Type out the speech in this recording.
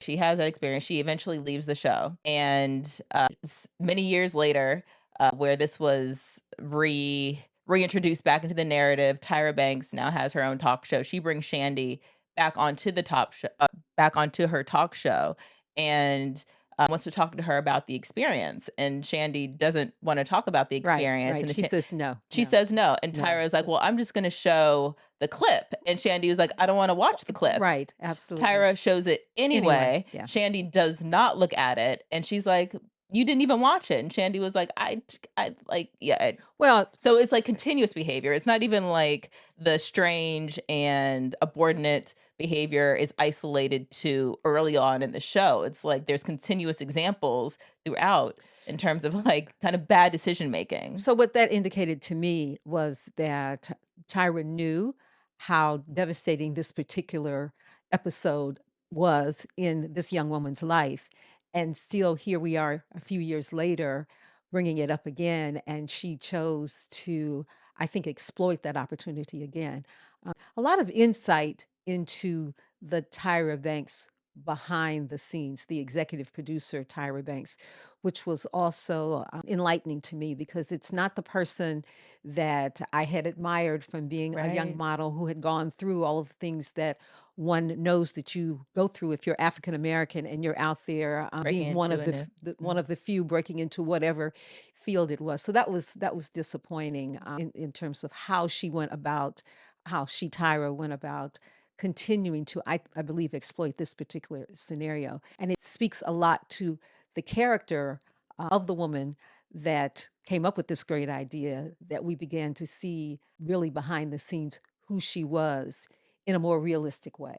She has that experience. She eventually leaves the show. And many years later, where this was reintroduced back into the narrative, Tyra Banks now has her own talk show. She brings Shandi back onto the back onto her talk show, and wants to talk to her about the experience. And Shandi doesn't want to talk about the Right, experience, right. and She says no, she no, says no. And no. Tyra is She like, says "Well, I'm just going to show the clip." And Shandi was like, "I don't want to watch the clip." right, absolutely. Tyra shows it Anyway, anyway. yeah. Shandi does not look at it, and she's like, "You didn't even watch it." And Shandi was like, I like, yeah." Well, So it's like continuous behavior. It's not even like the strange and subordinate behavior is isolated to early on in the show. It's like there's continuous examples throughout in terms of like kind of bad decision making. so what that indicated to me was that Tyra knew how devastating this particular episode was in this young woman's life. And still, here we are a few years later, bringing it up again. And she chose to, I think, exploit that opportunity again. A lot of insight into the Tyra Banks behind the scenes, the executive producer, Tyra Banks, which was also enlightening to me because it's not the person that I had admired from being a young Right. model who had gone through all of the things that one knows that you go through if you're African American and you're out there Breaking being one into of a the, new. one of the few breaking into whatever field it was. So that was disappointing in terms of how she went about, how she Tyra went about continuing to, I believe, exploit this particular scenario. And it speaks a lot to the character of the woman that came up with this great idea, that we began to see really behind the scenes who she was in a more realistic way.